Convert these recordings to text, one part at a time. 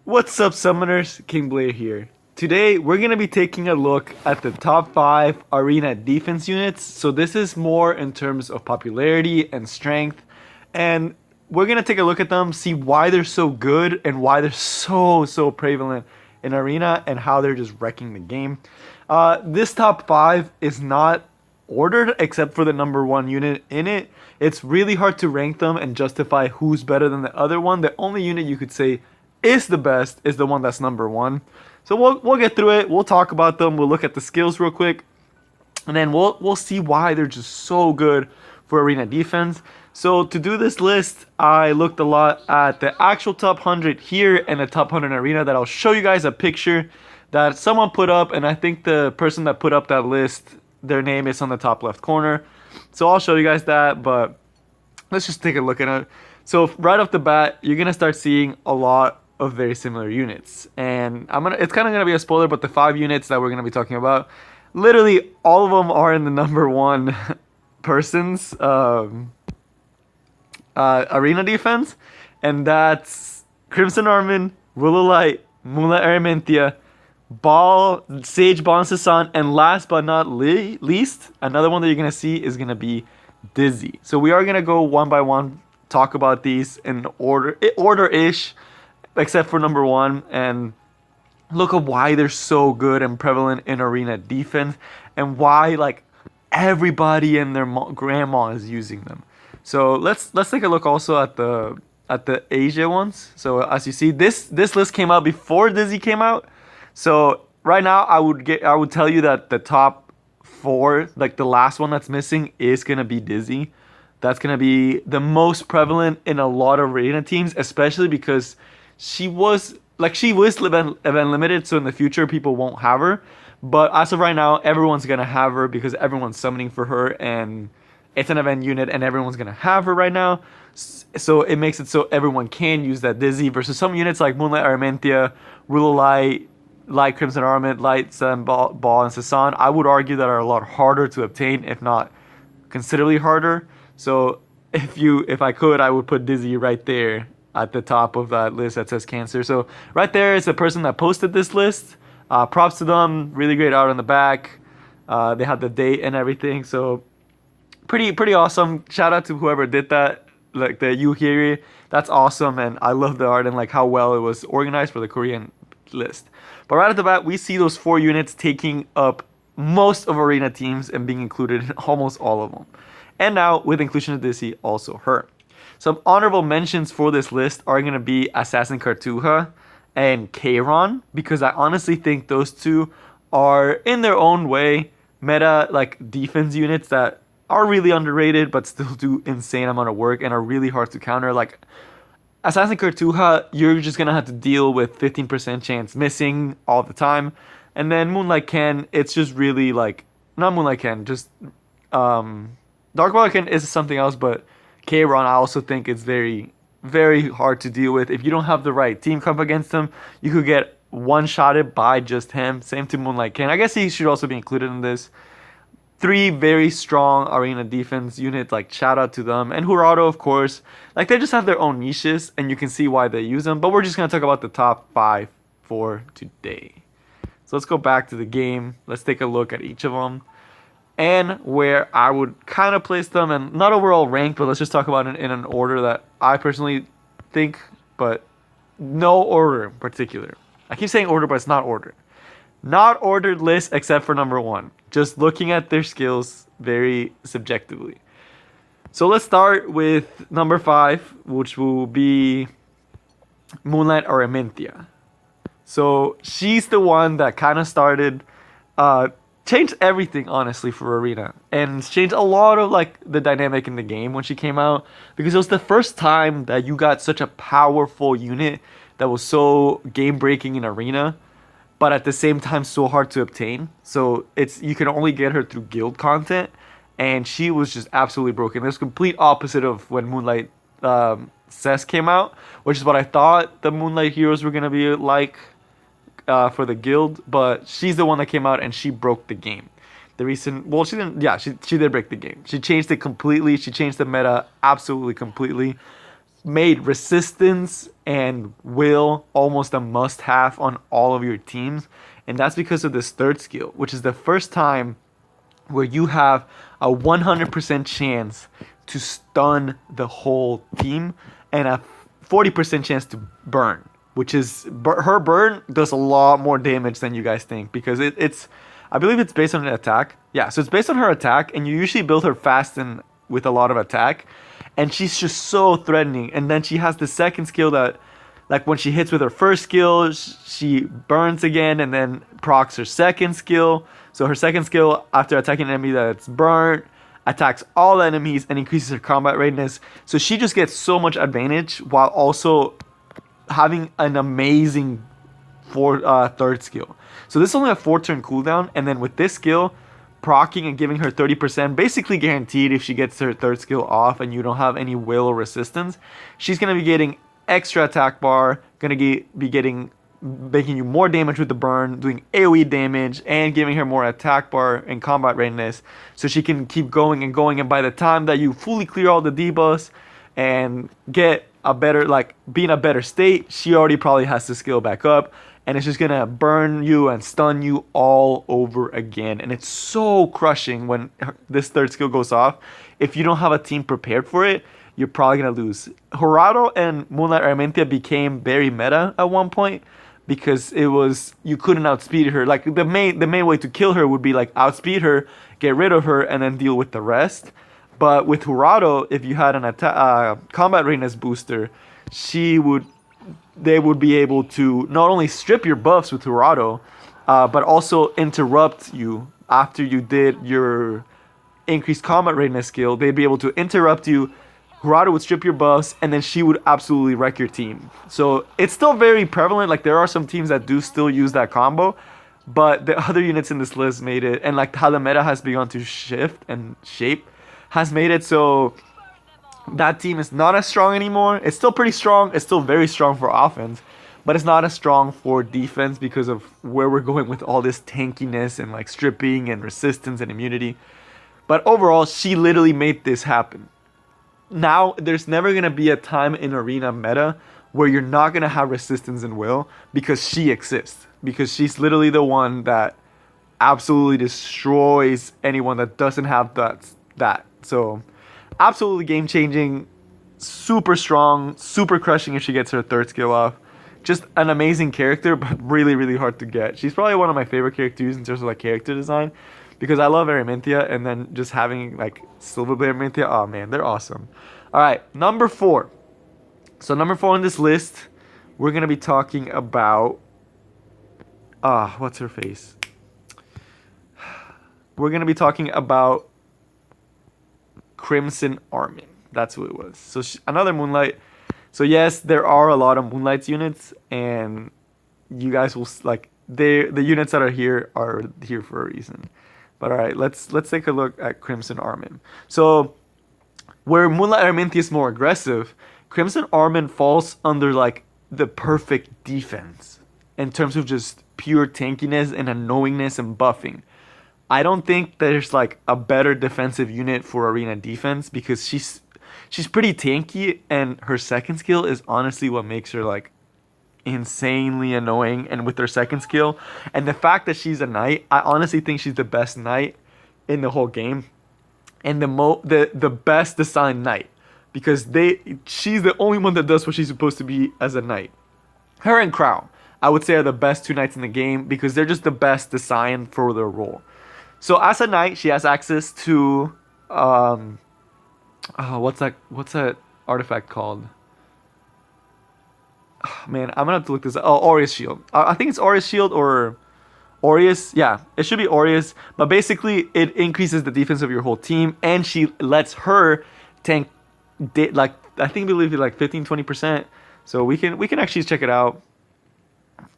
What's up, Summoners? King Blade here. Today, we're going to be taking a look at the top 5 arena defense units. So this is more in terms of popularity and strength. And we're going to take a look at them, see why they're so good and why they're so prevalent in arena and how they're just wrecking the game. This top 5 is not ordered except for the number 1 unit in it. It's really hard to rank them and justify who's better than the other one. The only unit you could say is the best is the one that's number 1. So we'll get through it. We'll talk about them. We'll look at the skills real quick, and then we'll see why they're just so good for arena defense. So to do this list, I looked a lot at the actual top 100 here and the top 100 arena. That I'll show you guys a picture that someone put up, and I think the person that put up that list, their name is on the top left corner. So I'll show you guys that, but let's just take a look at it. So right off the bat, you're gonna start seeing a lot of very similar units, and it's kind of gonna be a spoiler, but the 5 units that we're gonna be talking about, literally all of them are in the number 1 person's arena defense, and that's Crimson Armin, Ruele, ariminthia, Baal, Sage, Baal, and Sezan, and last but not least, another one that you're gonna see is gonna be Dizzy. So we are gonna go one by one, talk about these in order-ish, except for number 1, and look at why they're so good and prevalent in arena defense, and why like everybody and their grandma is using them. So let's take a look also at the Asia ones. So as you see, this list came out before Dizzy came out. So right now I would tell you that the top 4, like the last one that's missing, is gonna be Dizzy. That's gonna be the most prevalent in a lot of arena teams, especially because she was event limited, so in the future people won't have her. But as of right now, everyone's gonna have her because everyone's summoning for her, and it's an event unit, and everyone's gonna have her right now. So it makes it so everyone can use that Dizzy versus some units like Moonlight, Ariminthia, Ruele, Light Crimson Armament, Light Sun, Baal, and Sezan. I would argue that are a lot harder to obtain, if not considerably harder. So if I could, I would put Dizzy right there at the top of that list that says Cancer. So right there is the person that posted this list. Props to them. Really great art on the back. They had the date and everything. So pretty awesome. Shout out to whoever did that. Like the Yuhiri. That's awesome. And I love the art and like how well it was organized for the Korean list. But right at the bat, we see those 4 units taking up most of arena teams and being included in almost all of them. And now with inclusion of Dizzy, also her. Some honorable mentions for this list are going to be Assassin Cartuja and Kayron, because I honestly think those two are, in their own way, meta like defense units that are really underrated but still do insane amount of work and are really hard to counter. Like Assassin Cartuja, you're just going to have to deal with 15% chance missing all the time. And then Moonlight Ken, it's just really like, not Moonlight Ken, just Dark Baal Ken is something else, but Kayron, I also think it's very hard to deal with. If you don't have the right team come up against him, you could get one-shotted by just him. Same to Moonlight Ken. I guess he should also be included in this. 3 very strong arena defense units, like shout out to them. And Jurado, of course. Like they just have their own niches, and you can see why they use them. But we're just going to talk about the top 5 for today. So let's go back to the game. Let's take a look at each of them and where I would kind of place them, and not overall ranked, but let's just talk about it in an order that I personally think, but no order in particular. I keep saying order, but it's not ordered. Not ordered list except for number 1. Just looking at their skills very subjectively. So let's start with number 5, which will be Moonlight Ariminthia. So she's the one that kind of started changed everything, honestly, for arena, and changed a lot of like the dynamic in the game when she came out, because it was the first time that you got such a powerful unit that was so game breaking in arena, but at the same time so hard to obtain. So you can only get her through guild content, and she was just absolutely broken. It's complete opposite of when Moonlight Cess came out, which is what I thought the Moonlight heroes were gonna be like for the guild, but she's the one that came out and she broke the game. The recent, well, she didn't, yeah, she did break the game. She changed it completely. She changed the meta absolutely completely. Made resistance and will almost a must-have on all of your teams. And that's because of this third skill, which is the first time where you have a 100% chance to stun the whole team and a 40% chance to burn, which is her burn does a lot more damage than you guys think, because it's I believe it's based on an attack. Yeah, so it's based on her attack, and you usually build her fast and with a lot of attack, and she's just so threatening. And then she has the second skill that, like, when she hits with her first skill, she burns again and then procs her second skill. So her second skill, after attacking an enemy that's burnt, attacks all enemies and increases her combat readiness. So she just gets so much advantage while also having an amazing third skill. So this is only a 4-turn cooldown, and then with this skill, proccing and giving her 30%, basically guaranteed if she gets her third skill off and you don't have any will or resistance, she's going to be getting extra attack bar, going to be getting, making you more damage with the burn, doing AoE damage, and giving her more attack bar and combat readiness, so she can keep going and going. And by the time that you fully clear all the debuffs and get a better, like, be in a better state, she already probably has the skill back up, and it's just gonna burn you and stun you all over again. And it's so crushing when this third skill goes off. If you don't have a team prepared for it, you're probably gonna lose. Ruele and Moonlight Ariminthia became very meta at one point, because it was, you couldn't outspeed her. Like, the main way to kill her would be like outspeed her, get rid of her, and then deal with the rest. But with Ruele, if you had an combat readiness booster, they would be able to not only strip your buffs with Ruele, but also interrupt you after you did your increased combat readiness skill. They'd be able to interrupt you. Ruele would strip your buffs, and then she would absolutely wreck your team. So it's still very prevalent. Like, there are some teams that do still use that combo, but the other units in this list made it, and like how the meta has begun to shift and shape has made it so that team is not as strong anymore. It's still pretty strong. It's still very strong for offense, but it's not as strong for defense because of where we're going with all this tankiness and like stripping and resistance and immunity. But overall, she literally made this happen. Now, there's never going to be a time in arena meta where you're not going to have resistance and will, because she exists. Because she's literally the one that absolutely destroys anyone that doesn't have that. So, absolutely game-changing, super strong, super crushing if she gets her third skill off. Just an amazing character, but really, really hard to get. She's probably one of my favorite characters in terms of like character design, because I love ariminthia, and then just having like Silverblade ariminthia, oh man, they're awesome. All right, number 4. So number 4 on this list, we're gonna be talking about what's her face? We're gonna be talking about Crimson Armin. That's who it was. So another Moonlight. So yes, there are a lot of Moonlight units, and you guys will like the units that are here for a reason. But all right, let's take a look at Crimson Armin. So where Moonlight Ariminthia is more aggressive, Crimson Armin falls under like the perfect defense in terms of just pure tankiness and annoyingness and buffing. I don't think there's like a better defensive unit for arena defense, because she's pretty tanky, and her second skill is honestly what makes her like insanely annoying. And with her second skill and the fact that she's a knight, I honestly think she's the best knight in the whole game, and the best designed knight, because she's the only one that does what she's supposed to be as a knight. Her and Crown, I would say, are the best 2 knights in the game, because they're just the best designed for their role. So as a knight, she has access to what's that artifact called? Man, I'm gonna have to look this up. Oh, Aureus shield. I think it's Aureus shield or Aureus. Yeah, it should be Aureus. But basically, it increases the defense of your whole team, and she lets her tank like, I think, believe it like 15-20%. So we can actually check it out.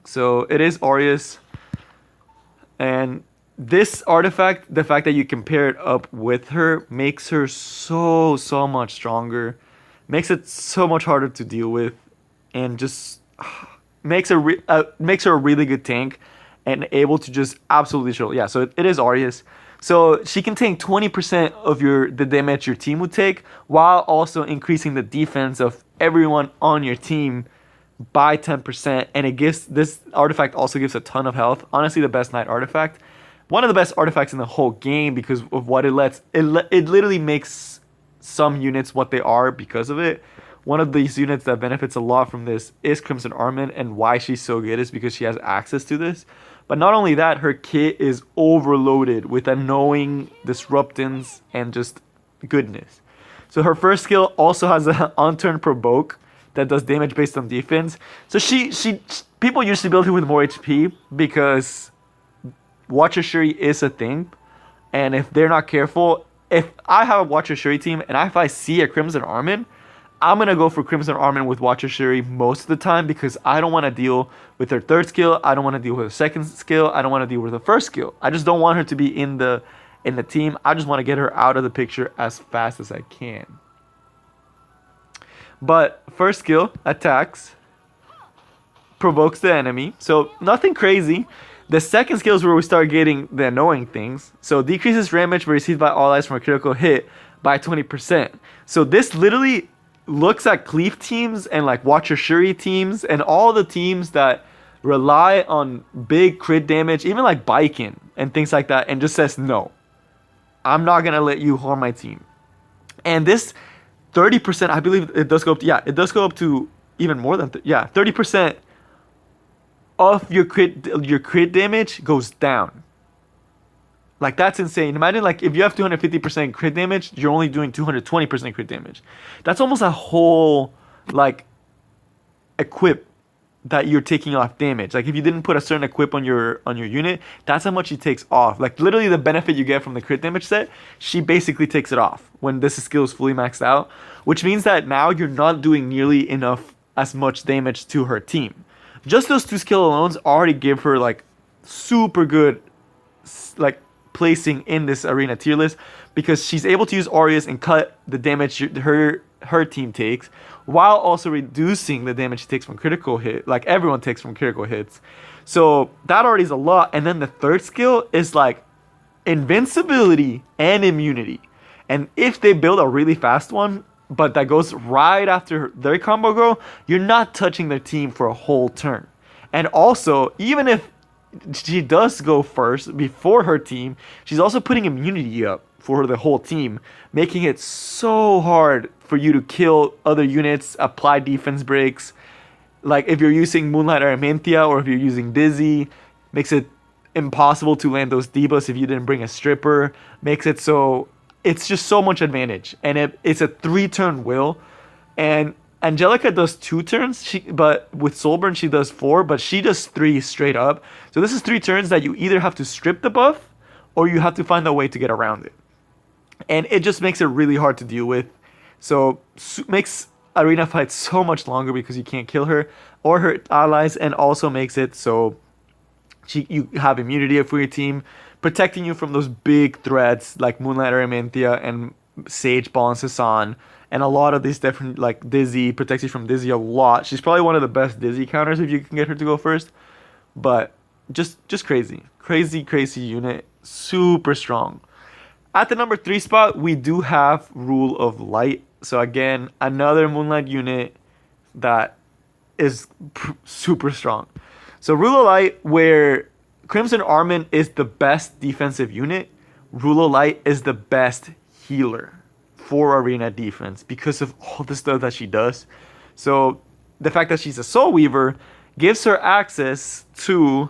So it is Aureus, and this artifact, the fact that you compare it up with her, makes her so much stronger, makes it so much harder to deal with, and just makes her a really good tank and able to just absolutely show. Yeah, so it is Aureus. So she can take 20% of the damage your team would take, while also increasing the defense of everyone on your team by 10%, and it gives this artifact also gives a ton of health. Honestly, the best knight artifact, one of the best artifacts in the whole game because of what it lets. It literally makes some units what they are because of it. One of these units that benefits a lot from this is Crimson Armin, and why she's so good is because she has access to this. But not only that, her kit is overloaded with annoying disruptants and just goodness. So her first skill also has an on-turn provoke that does damage based on defense. So she people usually build her with more HP because Watcher Shuri is a thing. And if they're not careful, if I have a Watcher Shuri team and if I see a Crimson Armin, I'm going to go for Crimson Armin with Watcher Shuri most of the time because I don't want to deal with her third skill. I don't want to deal with her second skill. I don't want to deal with her first skill. I just don't want her to be in the team. I just want to get her out of the picture as fast as I can. But first skill, attacks, provokes the enemy. So nothing crazy. The second skill is where we start getting the annoying things. So decreases damage received by allies from a critical hit by 20%. So this literally looks at cleave teams and like Watcher Shuri teams and all the teams that rely on big crit damage, even like Baiken and things like that, and just says, no, I'm not going to let you harm my team. And this 30%, I believe it does go up to, it does go up to even more than, 30% of your crit damage goes down. Like, that's insane. Imagine, like, if you have 250% crit damage, you're only doing 220% crit damage. That's almost a whole, like, equip that you're taking off damage. Like, if you didn't put a certain equip on your unit, that's how much she takes off. Like, literally the benefit you get from the crit damage set, she basically takes it off when this skill is fully maxed out, which means that now you're not doing nearly enough as much damage to her team. Just those two skill alones already give her, like, super good, like, placing in this arena tier list because she's able to use Aureus and cut the damage her team takes while also reducing the damage she takes from critical hit, like everyone takes from critical hits. So that already is a lot. And then the third skill is like invincibility and immunity. And if they build a really fast one, but that goes right after their combo go, you're not touching their team for a whole turn. And also, even if she does go first before her team, she's also putting immunity up for the whole team, making it so hard for you to kill other units, apply defense breaks. Like if you're using Moonlight Ariminthia or if you're using Dizzy, makes it impossible to land those debuffs if you didn't bring a stripper, makes it so it's just so much advantage. And it's a 3-turn will, and Angelica does 2 turns, but with Soulburn she does 4, but she does 3 straight up. So this is 3 turns that you either have to strip the buff or you have to find a way to get around it. And it just makes it really hard to deal with. So makes arena fights so much longer because you can't kill her or her allies, and also makes it so you have immunity for your team, protecting you from those big threats like Moonlight Ariminthia and Sage, Baal, and Sezan. And a lot of these different, like Dizzy, protects you from Dizzy a lot. She's probably one of the best Dizzy counters if you can get her to go first. But just crazy. Crazy unit. Super strong. At the number 3 spot, we do have Rule of Light. So again, another Moonlight unit that is super strong. So Rule of Light, where Crimson Armin is the best defensive unit, Rule of Light is the best healer for arena defense because of all the stuff that she does. So the fact that she's a Soul Weaver gives her access to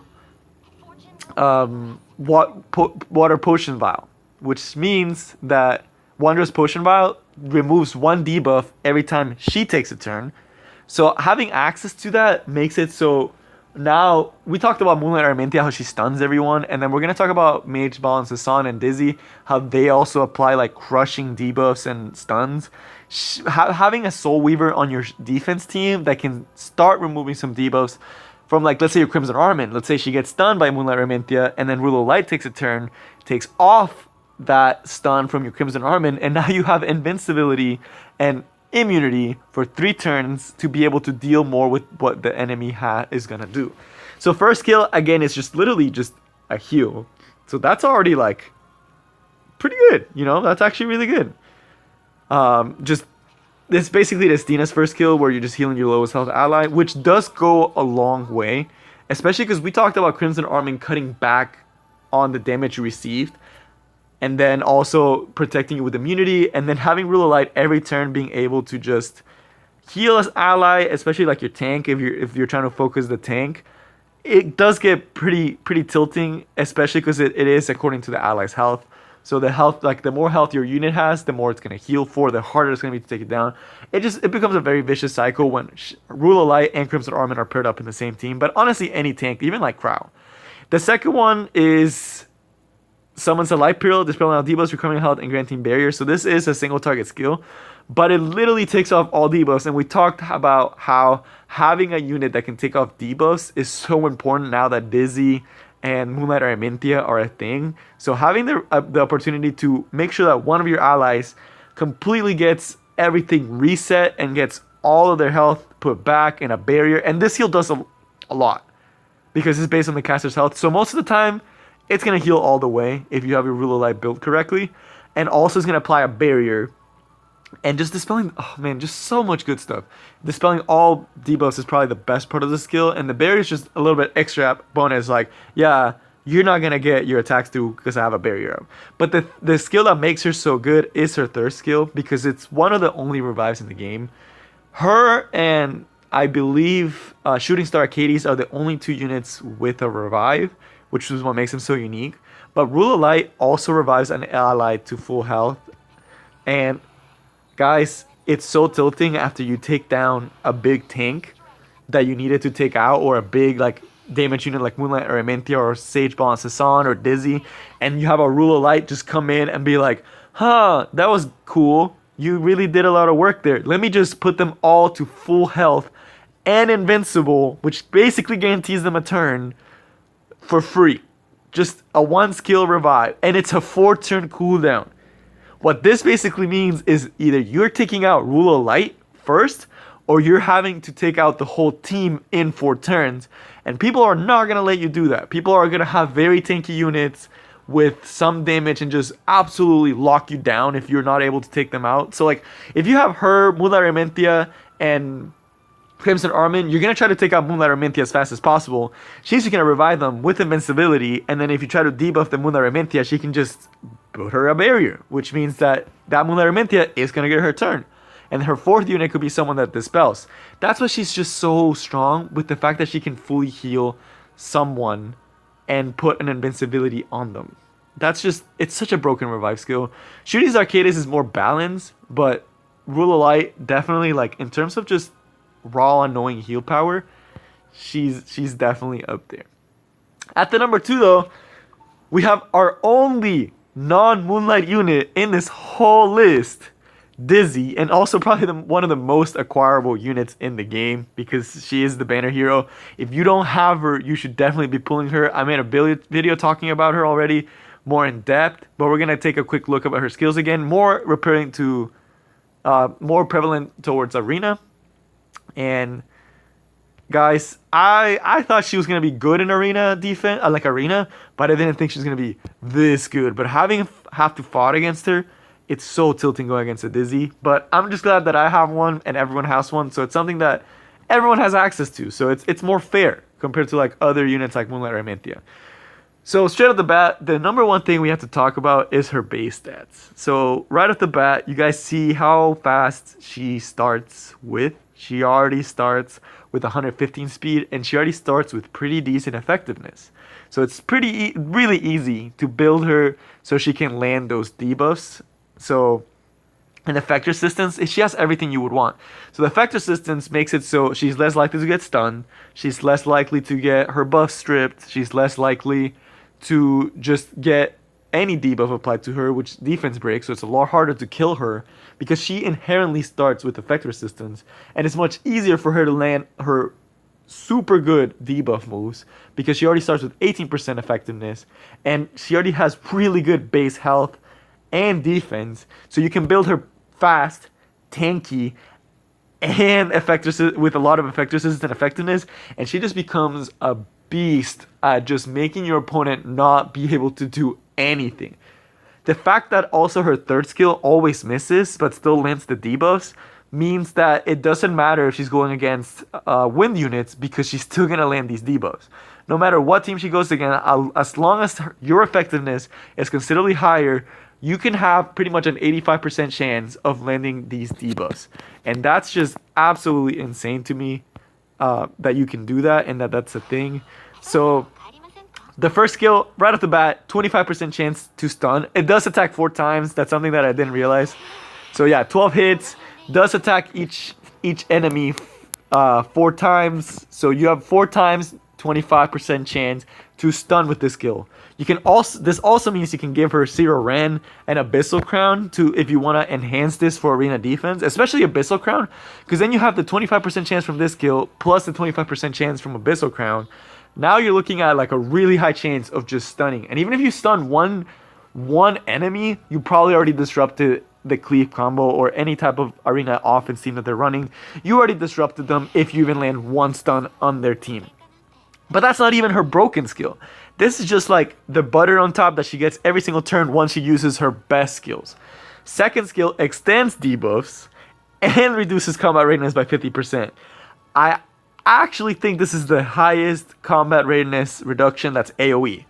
Water Potion Vial, which means that Wondrous Potion Vial removes 1 debuff every time she takes a turn. So having access to that makes it so now we talked about Moonlight Ariminthia, how she stuns everyone, and then we're going to talk about Mage, Baal, and Sezan and Dizzy, how they also apply like crushing debuffs and stuns. Having a Soul Weaver on your defense team that can start removing some debuffs from, like, let's say your Crimson Armin, let's say she gets stunned by Moonlight Ariminthia, and then Rule of Light takes a turn, takes off that stun from your Crimson Armin, and now you have invincibility and immunity for 3 turns to be able to deal more with what the enemy is gonna do. So first skill, again, is just literally just a heal. So that's already like pretty good, you know, that's actually really good. Just It's basically Destina's first skill where you're just healing your lowest health ally, which does go a long way, especially because we talked about Crimson Armin cutting back on the damage you received, and then also protecting you with immunity, and then having Rule of Light every turn being able to just heal as ally, especially like your tank if you're trying to focus the tank. It does get pretty tilting, especially because it is according to the ally's health. So the health, like the more health your unit has, the more it's gonna heal for, the harder it's gonna be to take it down. It becomes a very vicious cycle when Rule of Light and Crimson Armin are paired up in the same team. But honestly, any tank, even like Crow. The second one is summons a light pearl, dispelling all debuffs, recovering health, and granting barrier. So this is a single target skill, but it literally takes off all debuffs. And we talked about how having a unit that can take off debuffs is so important now that Dizzy and Moonlight Ariminthia are a thing. So having the opportunity to make sure that one of your allies completely gets everything reset and gets all of their health put back in a barrier. And this heal does a lot because it's based on the caster's health. So most of the time, it's going to heal all the way if you have your Rule of Light built correctly. And also it's going to apply a barrier. And just dispelling, oh man, just so much good stuff. Dispelling all debuffs is probably the best part of the skill. And the barrier is just a little bit extra bonus. Like, yeah, you're not going to get your attacks through because I have a barrier up. But the skill that makes her so good is her third skill, because it's one of the only revives in the game. Her and I believe Shooting Star Arcades are the only two units with a revive, which is what makes them so unique. But Rule of Light also revives an ally to full health. And guys, it's so tilting after you take down a big tank that you needed to take out, or a big like damage unit like Moonlight or Ariminthia or Sage, Baal, and Sezan or Dizzy, and you have a Rule of Light just come in and be like, huh, that was cool. You really did a lot of work there. Let me just put them all to full health and invincible, which basically guarantees them a turn for free. Just a 1 skill revive, and it's a 4-turn cooldown. What this basically means is either you're taking out Rule of Light first, or you're having to take out the whole team in 4 turns. And people are not going to let you do that. People are going to have very tanky units with some damage and just absolutely lock you down if you're not able to take them out. So like, if you have her, Moonlight Ariminthia, and Crimson Armin, you're going to try to take out Moonlight Ariminthia as fast as possible. She's going to revive them with invincibility, and then if you try to debuff the Moonlight Ariminthia, she can just put her a barrier, which means that Moonlight Ariminthia is going to get her turn. And her 4th unit could be someone that dispels. That's why she's just so strong, with the fact that she can fully heal someone and put an invincibility on them. That's just, it's such a broken revive skill. Shooting Arcades is more balanced, but Rule of Light, definitely, like, in terms of just raw annoying heal power, she's definitely up there. At the number 2 though, we have our only non-Moonlight unit in this whole list, Dizzy, and also probably one of the most acquirable units in the game, because she is the banner hero. If you don't have her, you should definitely be pulling her. I made a video talking about her already, more in depth, but we're gonna take a quick look at her skills again, more prevalent towards arena. And guys, I thought she was gonna be good in arena defense, arena, but I didn't think she was gonna be this good. But have to fight against her, it's so tilting going against a Dizzy. But I'm just glad that I have one and everyone has one, so it's something that everyone has access to. So it's more fair compared to like other units like Moonlight or Ariminthia. So straight off the bat, the number one thing we have to talk about is her base stats. So right off the bat, you guys see how fast she starts with. She already starts with 115 speed, and she already starts with pretty decent effectiveness. So it's really easy to build her so she can land those debuffs. So an effect resistance, she has everything you would want. So the effect resistance makes it so she's less likely to get stunned. She's less likely to get her buff stripped. She's less likely to just get any debuff applied to her, which defense breaks, so it's a lot harder to kill her because she inherently starts with effect resistance, and it's much easier for her to land her super good debuff moves because she already starts with 18% effectiveness, and she already has really good base health and defense, so you can build her fast, tanky, and with a lot of effect resistance and effectiveness, and she just becomes a beast at just making your opponent not be able to do anything. The fact that also her 3rd skill always misses but still lands the debuffs means that it doesn't matter if she's going against wind units because she's still going to land these debuffs. No matter what team she goes against, as long as your effectiveness is considerably higher, you can have pretty much an 85% chance of landing these debuffs. And that's just absolutely insane to me that you can do that and that's a thing. So the first skill, right off the bat, 25% chance to stun. It does attack 4 times. That's something that I didn't realize. So yeah, 12 hits. Does attack each enemy 4 times. So you have 4 times 25% chance to stun with this skill. You can also, this also means you can give her Zero Ren and Abyssal Crown to if you want to enhance this for arena defense, especially Abyssal Crown, because then you have the 25% chance from this skill plus the 25% chance from Abyssal Crown. Now you're looking at like a really high chance of just stunning. And even if you stun one enemy, you probably already disrupted the cleave combo or any type of arena offense team that they're running. You already disrupted them if you even land 1 stun on their team. But that's not even her broken skill. This is just like the butter on top that she gets every single turn once she uses her best skills. Second skill extends debuffs and reduces combat readiness by 50%. I actually think this is the highest combat readiness reduction that's AoE.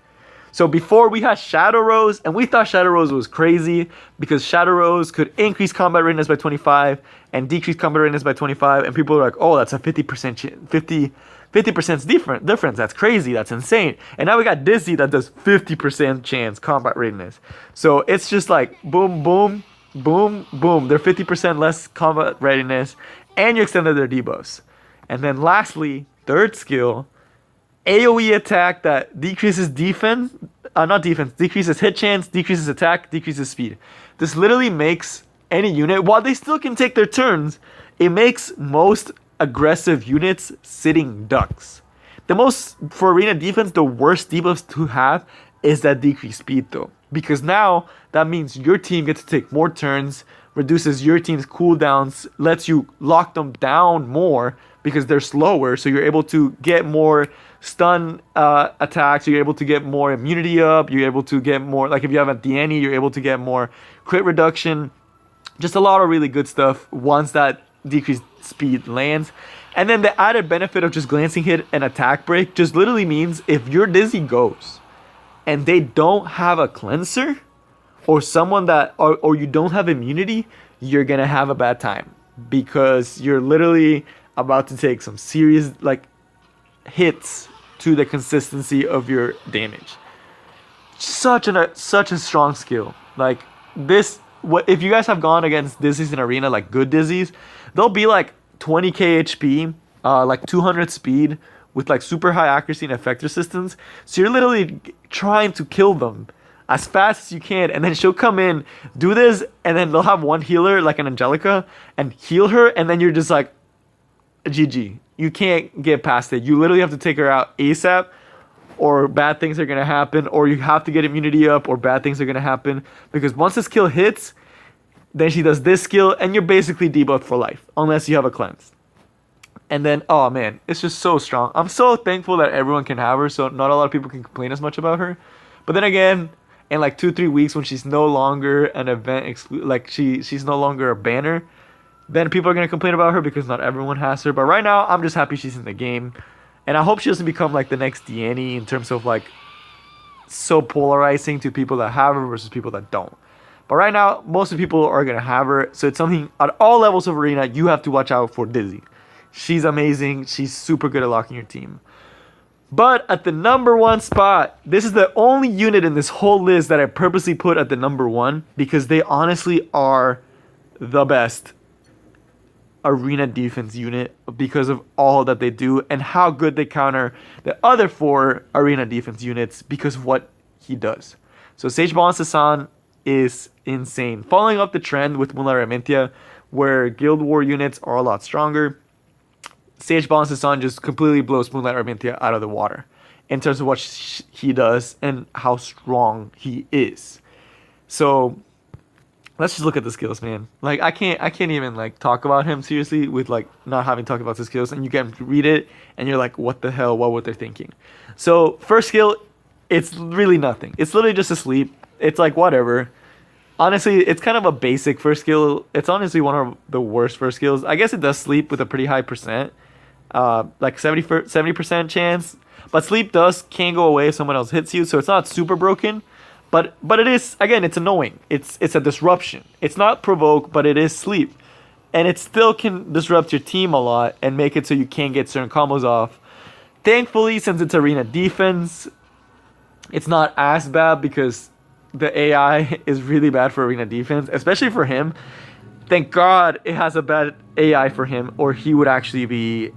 So before we had Shadow Rose, and we thought Shadow Rose was crazy because Shadow Rose could increase combat readiness by 25 and decrease combat readiness by 25, and people were like, oh, that's a 50% difference. That's crazy. That's insane. And now we got Dizzy that does 50% chance combat readiness. So it's just like boom, boom, boom, boom. They're 50% less combat readiness, and you extended their debuffs. And then lastly, third skill, AoE attack that decreases decreases hit chance, decreases attack, decreases speed. This literally makes any unit, while they still can take their turns, it makes most aggressive units sitting ducks. For arena defense, the worst debuffs to have is that decreased speed though. Because now that means your team gets to take more turns, reduces your team's cooldowns, lets you lock them down more because they're slower, so you're able to get more stun attacks, you're able to get more immunity up, you're able to get more, like if you have a Diani, you're able to get more crit reduction. Just a lot of really good stuff once that decreased speed lands. And then the added benefit of just glancing hit and attack break just literally means if your Dizzy goes and they don't have a cleanser or someone that or you don't have immunity, you're gonna have a bad time because you're literally about to take some serious like hits to the consistency of your damage. Such a strong skill. Like this, if you guys have gone against Dizzies in arena, like good Dizzies, they'll be like 20k HP, like 200 speed with like super high accuracy and effect resistance. So you're literally trying to kill them as fast as you can, and then she'll come in, do this, and then they'll have one healer like an Angelica and heal her, and then you're just like GG. You can't get past it. You literally have to take her out ASAP, or bad things are going to happen, or you have to get immunity up, or bad things are going to happen. Because once this skill hits, then she does this skill, and you're basically debuffed for life, unless you have a cleanse. And then, oh man, it's just so strong. I'm so thankful that everyone can have her, so not a lot of people can complain as much about her. But then again, in like 2-3 weeks, when she's no longer an event, like she's no longer a banner, then people are going to complain about her because not everyone has her. But right now, I'm just happy she's in the game. And I hope she doesn't become like the next Diani in terms of like so polarizing to people that have her versus people that don't. But right now, most of the people are going to have her. So it's something at all levels of arena you have to watch out for Dizzy. She's amazing. She's super good at locking your team. But at the number 1 spot, this is the only unit in this whole list that I purposely put at the number 1 because they honestly are the best arena defense unit because of all that they do and how good they counter the other 4 arena defense units because of what he does. So Sage Baal and Sezan is insane. Following up the trend with ariminthia, where Guild War units are a lot stronger, Sage Baal and Sezan just completely blows ariminthia out of the water in terms of what he does and how strong he is. So let's just look at the skills, man. Like I can't even like talk about him seriously with like not having talked about the skills, and you can read it and you're like, what the hell? What were they thinking? So first skill, it's really nothing. It's literally just a sleep. It's like whatever. Honestly, it's kind of a basic first skill. It's honestly one of the worst first skills. I guess it does sleep with a pretty high percent, like 70% chance. But sleep can go away if someone else hits you, so it's not super broken. But it is, again, it's annoying. It's a disruption. It's not provoke, but it is sleep. And it still can disrupt your team a lot and make it so you can't get certain combos off. Thankfully, since it's arena defense, it's not as bad because the AI is really bad for arena defense, especially for him. Thank God it has a bad AI for him, or he would actually be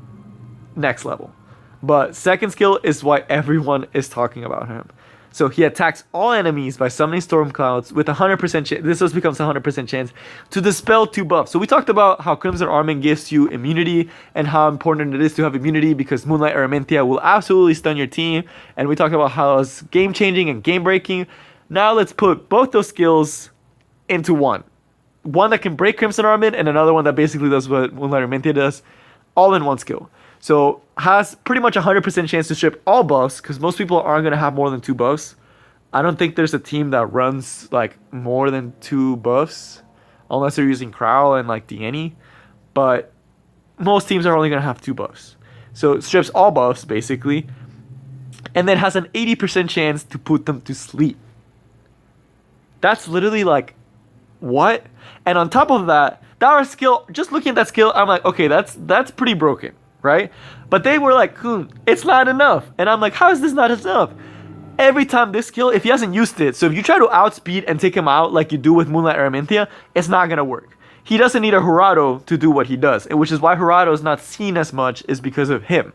next level. But second skill is why everyone is talking about him. So he attacks all enemies by summoning storm clouds with 100% chance. This just becomes 100% chance to dispel 2 buffs. So we talked about how Crimson Armin gives you immunity and how important it is to have immunity because Moonlight Ariminthia will absolutely stun your team. And we talked about how it's game changing and game breaking. Now let's put both those skills into one. One that can break Crimson Armin and another one that basically does what Moonlight Ariminthia does, all in one skill. So has pretty much 100% chance to strip all buffs because most people aren't going to have more than 2 buffs. I don't think there's a team that runs like more than 2 buffs unless they're using Crowl and like Deanny. But most teams are only going to have 2 buffs. So it strips all buffs basically and then has an 80% chance to put them to sleep. That's literally like, what? And on top of that, that skill, just looking at that skill, I'm like, okay, that's pretty broken. Right? But they were like, it's not enough. And I'm like, how is this not enough? Every time this skill, if he hasn't used it, so if you try to outspeed and take him out like you do with Moonlight Ariminthia, it's not going to work. He doesn't need a Jurado to do what he does, which is why Jurado is not seen as much is because of him.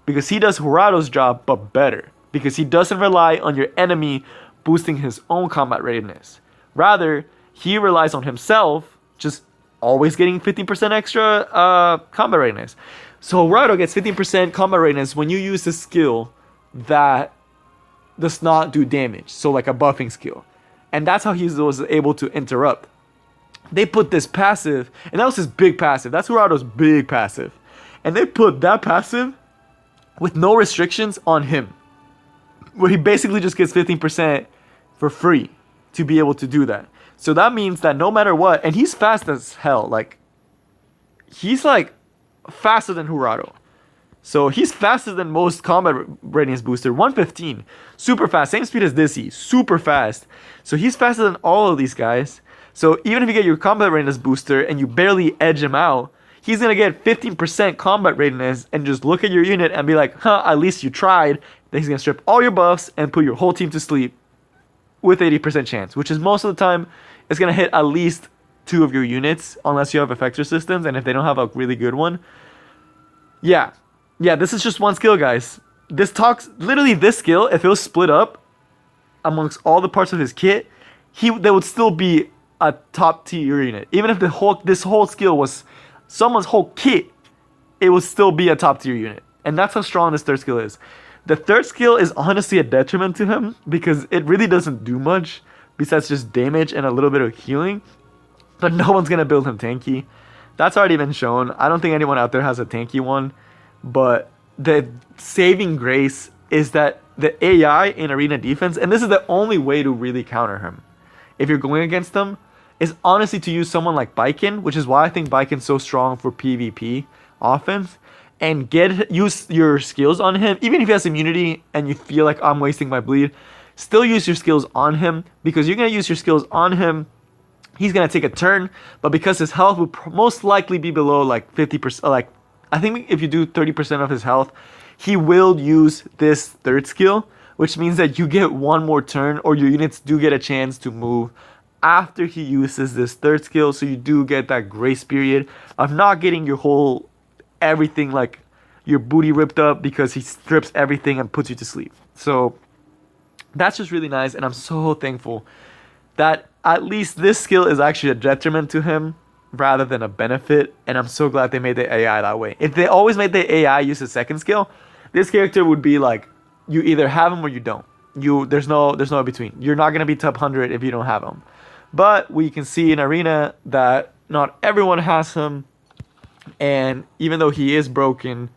Because he does Jurado's job, but better. Because he doesn't rely on your enemy boosting his own combat readiness. Rather, he relies on himself, just always getting 15% extra combat readiness. So Jurado gets 15% combat readiness when you use a skill that does not do damage. So like a buffing skill. And that's how he was able to interrupt. They put this passive, and that was his big passive. That's Jurado's big passive. And they put that passive with no restrictions on him. Where he basically just gets 15% for free to be able to do that. So that means that no matter what, and he's fast as hell. Like, he's like faster than Jurado. So he's faster than most combat readiness booster. 115. Super fast. Same speed as Dizzy. Super fast. So he's faster than all of these guys. So even if you get your combat readiness booster and you barely edge him out, he's going to get 15% combat readiness and just look at your unit and be like, at least you tried. Then he's going to strip all your buffs and put your whole team to sleep with 80% chance, which is most of the time it's going to hit at least 2 of your units unless you have effector systems, and if they don't have a really good one. Yeah, this is just one skill, guys. This skill, if it was split up amongst all the parts of his kit, there would still be a top tier unit. Even if this whole skill was someone's whole kit, it would still be a top tier unit. And that's how strong this third skill is. The third skill is honestly a detriment to him because it really doesn't do much besides just damage and a little bit of healing. But no one's going to build him tanky. That's already been shown. I don't think anyone out there has a tanky one. But the saving grace is that the AI in arena defense, and this is the only way to really counter him, if you're going against him, is honestly to use someone like Baiken, which is why I think Baiken's so strong for PvP offense, and use your skills on him. Even if he has immunity and you feel like I'm wasting my bleed, still use your skills on him, because you're going to use your skills on him. He's going to take a turn, but because his health will most likely be below like 50%, like I think if you do 30% of his health, he will use this third skill, which means that you get one more turn, or your units do get a chance to move after he uses this third skill. So you do get that grace period of not getting your whole everything, like your booty ripped up, because he strips everything and puts you to sleep. So that's just really nice, and I'm so thankful that at least this skill is actually a detriment to him rather than a benefit, and I'm so glad they made the AI that way. If they always made the AI use the second skill, this character would be like, you either have him or you don't. There's no in between. You're not going to be top 100 if you don't have him. But we can see in Arena that not everyone has him, and even though he is broken,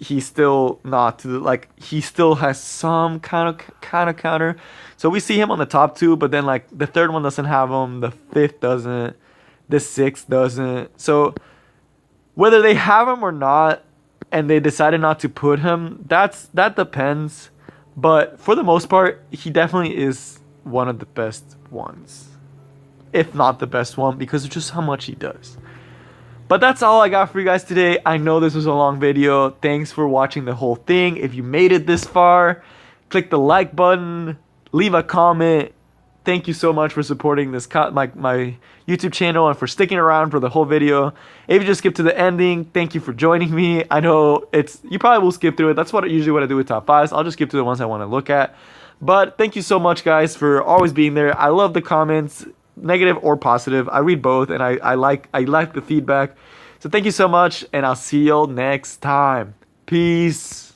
he's still not to like he still has some kind of counter. So we see him on the top two, but then like the third one doesn't have him, the fifth doesn't, the sixth doesn't. So whether they have him or not, and they decided not to put him, that depends. But for the most part, he definitely is one of the best ones, if not the best one, because of just how much he does. But that's all I got for you guys today. I know this was a long video. Thanks for watching the whole thing. If you made it this far, click the like button, leave a comment. Thank you so much for supporting this my YouTube channel and for sticking around for the whole video. If you just skip to the ending, thank you for joining me. I know you probably will skip through it. That's usually what I do with top fives. I'll just skip to the ones I want to look at. But thank you so much, guys, for always being there. I love the comments, negative or positive. I read both, and I like the feedback. So thank you so much, and I'll see y'all next time. Peace.